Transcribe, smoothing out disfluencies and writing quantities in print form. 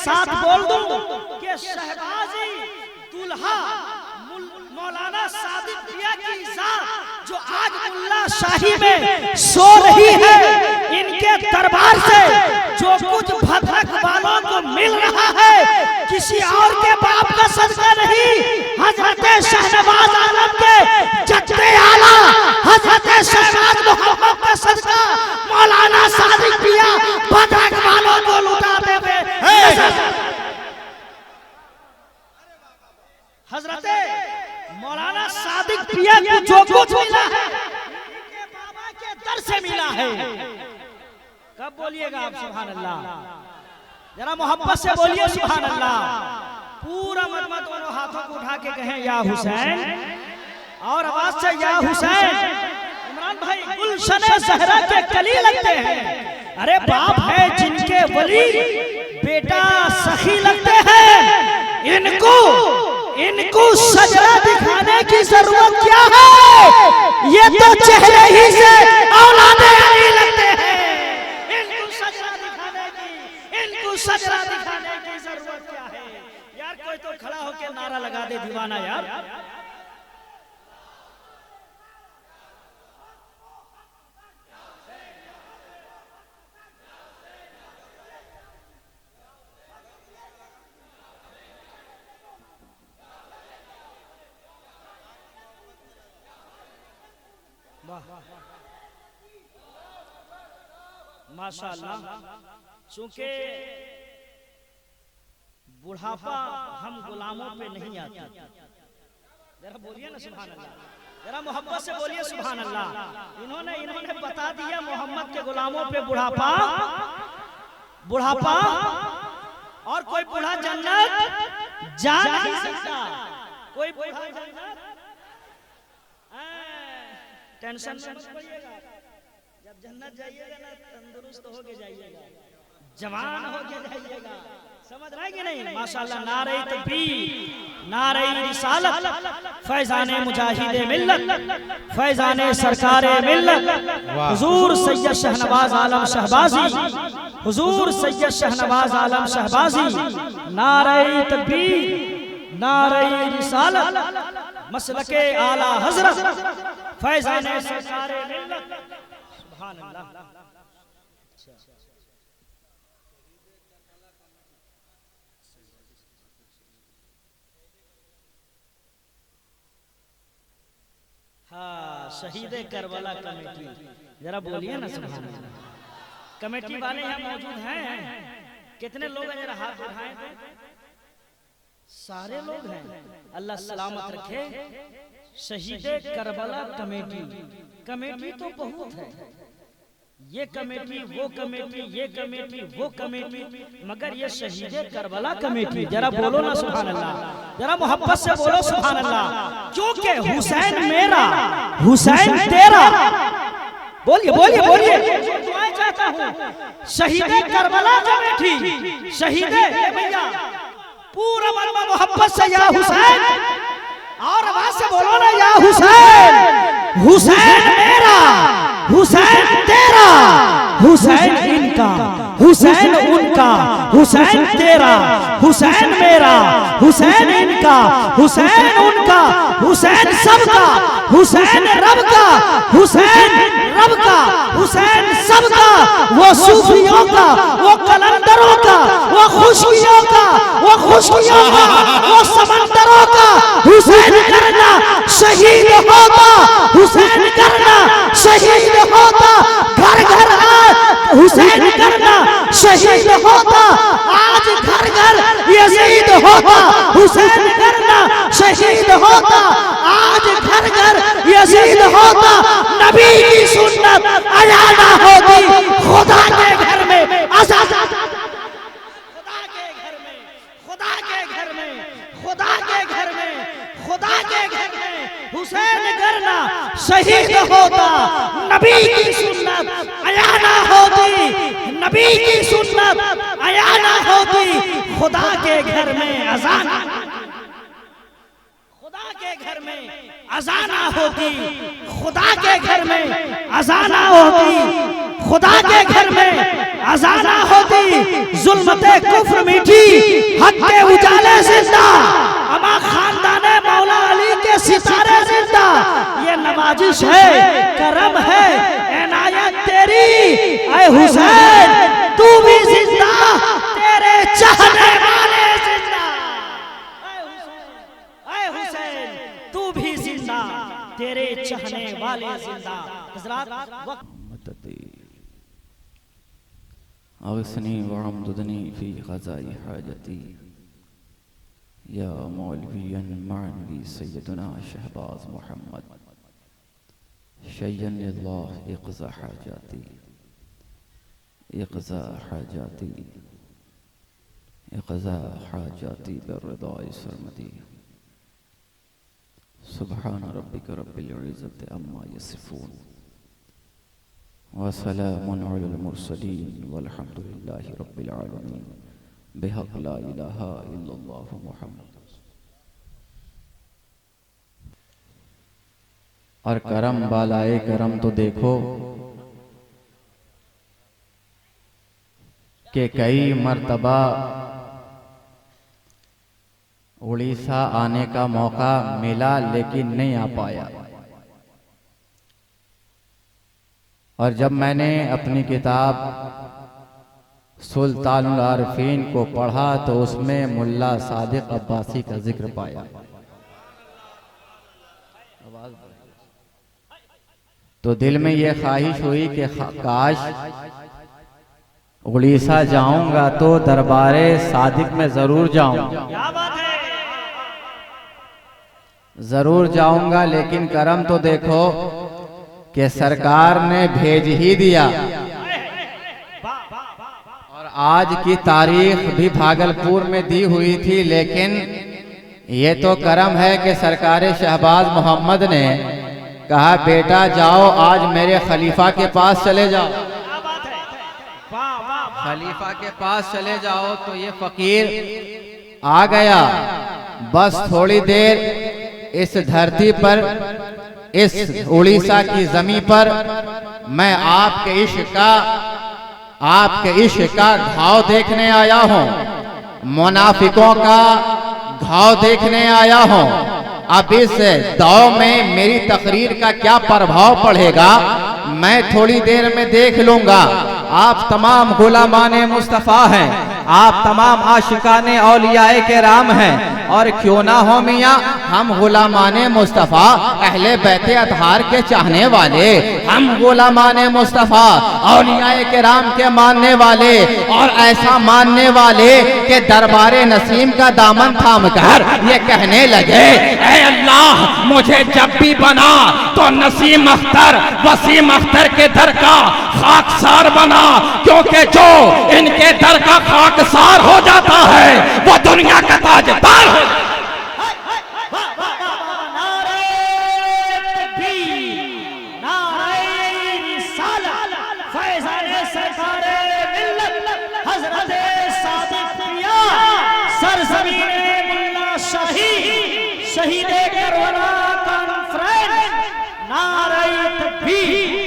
साथ बोल दूं कि शहबाजी दुल्हा मौलाना सादिक मियां की जात जो आज मुल्ला शाही में सो रही है, इनके दरबार से जो कुछ भद्रक वालों को मिल रहा है किसी और के बाप का सदका नहीं, हजरत शहनवाज आलम के जद्दे आला हजरत शहनाज मोहम्मद का सदका मौलाना सादिक मियां भद्रक वालों को लुटाते हुए हजरत मौलाना सादिक मियां को जो कुछ मिला है इनके बाबा के दर से मिला है। कब बोलिएगा आप सुभान अल्लाह, जरा मोहब्बत से बोलिए सुभान अल्लाह। पूरा मजमा दोनों हाथों को उठा के कहें या हुसैन, और आवाज से या हुसैन। इमरान भाई गुलशने ज़हरा के कली लगते हैं, अरे बाप है जिनके वली बेटा सखी लगते हैं, इनको सजरा दिखाने की जरूरत क्या है, ये तो चेहरे ही से औलादे अली लगते हैं। इनको सजरा दिखाने की जरूरत क्या है यार, कोई तो खड़ा होकर नारा लगा दे दीवाना यार। माशाअल्लाह, चूंकि बुढ़ापा हम गुलामों पे नहीं आता, जरा बोलिए ना सुभान अल्लाह, जरा मोहब्बत से बोलिए सुभान अल्लाह। इन्होंने बता दिया मोहम्मद के गुलामों पे बुढ़ापा और कोई बूढ़ा जन्नत जा नहीं सकता, कोई बूढ़ा जन्नत टेंशन मत करिएगा, जब जन्नत जाइएगा ना तंदुरुस्त होके जाइएगा, जवान होके जाइएगा, समझ रहे कि नहीं। माशाअल्लाह, नारे तकबीर, नारे रिसालत, फैजाने मुजाहिदे मिल्लत, फैजाने सरकारे मिल्लत, हुजूर सैयद शहनवाज आलम शहबाजी, हुजूर सैयद शहनवाज आलम शहबाजी, नारे तकबीर, नारे रिसालत, मसलके आला हजरत, फैजाने सरकारे मिल्लत, सुभान अल्लाह। हाँ, शहीद करबला कमेटी, जरा बोलिए ना सुभान अल्लाह। कमेटी वाले यहाँ मौजूद हैं, कितने लोग हैं, जरा हाथ उठाएं तो। सारे लोग हैं, अल्लाह सलामत रखे। शहीद करबला कमेटी तो बहुत है, ये कमेटी वो कमेटी, ये कमेटी वो कमेटी, मगर ये शहीद करबला कमेटी, जरा बोलो ना सुभान अल्लाह, जरा मोहब्बत से बोलो सुभान अल्लाह। क्योंकि हुसैन मेरा, हुसैन तेरा, बोलिए बोलिए बोलिए, दुआएं चाहता हूँ। शहीद करबला कमेटी, शहीद भैया पूरा मरवा मोहब्बत से या हुसैन, और आवाज से बोलो ना या हुसैन, हुसैन मेरा, हुसैन तेरा, हुसैन इनका, हुसैन उनका, हुसैन तेरा, हुसैन मेरा, हुसैन इनका, हुसैन उनका, हुसैन सबका, हुसैन रब का, हुसैन रब का, हुसैन सबका, वो सूफियों का, वो कलंदरों का, वो खुशियों का, वो खुशियों का, वो समंदरों का, हुसैन करना शहीद होता, हुसैन करना शहीद होता, घर घर हुसैन करना शहीद होता, आज घर घर यजीद होता, हुसैन करना शहीद होता, आज घर घर यजीद होता, नबी की सुन्नत अयाना होती, खुदा के घर में आजाद, खुदा के घर में, खुदा के घर में, खुदा के घर में, खुदा के घर में हुसैन करना शहीद होता, नबी की सुन्नत अयाना होती, नबी की सुन्नत अयाना होती, खुदा के घर में अजान, खुदा के घर में अजाना होती, खुदा के घर में अजाना होती, खुदा के घर में अजाना होती, जुल्मते कुफ्र मीठी, हक के उजाले जिंदा, अमा खानदाने मौला अली के सितारे जिंदा। ये नवाजिश है, करम है, इनायत तेरी, ऐ हुसैन तू भी जिंदा, तेरे चाहने वाले जिंदा। ऐ हुसैन तू भी जिंदा, तेरे चाहने वाले जिंदा। हज़रात अगसनी वअमददनी फी ग़ज़ाई हाजती या मौलवियन मानवी सैयदना शहबाज मोहम्मद शय्यन लिल्लाह इक़ज़ा हाजाती इक़ज़ा हाजाती इक़ज़ा हाजाती बिर्रिदाए सरमदी। सुब्हान रब्बिका रब्बिल इज़्ज़ति अम्मा यसिफ़ून व सलामुन अलल मुरसलीन वल्हम्दुलिल्लाहि रब्बिल आलमीन बिहक़्क़ि ला इलाहा इल्लल्लाहु मुहम्मद। और करम बालाए करम तो देखो कि कई मर्तबा उड़ीसा आने का मौका मिला लेकिन नहीं आ पाया। और जब मैंने अपनी किताब सुल्तानुल आरिफीन को पढ़ा तो उसमें मुल्ला सादिक अब्बासी का जिक्र पाया। तो दिल में यह ख्वाहिश हुई कि काश उड़ीसा जाऊंगा तो दरबारे सादिक में जरूर जाऊंगा, जरूर जाऊंगा। लेकिन करम तो देखो कि सरकार ने भेज ही दिया। और आज की तारीख भी भागलपुर में दी हुई थी, लेकिन ये तो करम है कि सरकार शहबाज मोहम्मद ने कहा बेटा जाओ आज मेरे खलीफा के पास चले जाओ, खलीफा के पास चले जाओ। तो ये फकीर आ गया। बस थोड़ी देर इस धरती पर, इस उड़ीसा की जमीन पर मैं आपके इश्क का घाव देखने आया हूँ, मुनाफिकों का घाव देखने आया हूँ। अब इस दौर में मेरी तकरीर का क्या प्रभाव पड़ेगा मैं थोड़ी देर में देख लूंगा। आप तमाम गुलामाने मुस्तफ़ा हैं, आप तमाम आशिकाने औलियाए के राम हैं। और क्यों ना हो मियाँ, हम गुलामाने मुस्तफ़ा अहले बैते अतहार के चाहने वाले, हम गुलामाने मुस्तफ़ा औलियाए के राम के मानने वाले, और ऐसा मानने वाले कि दरबारे नसीम का दामन थाम कर ये कहने लगे ऐ अल्लाह मुझे जब भी बना तो नसीम अख्तर, वसीम अख्तर के दर का खाकसार बना, क्योंकि जो इनके दर का खाकसार हो जाता है वो दुनिया का ताजदार हो। शहीदे करबला कॉन्फ्रेंस नारे तकबीर।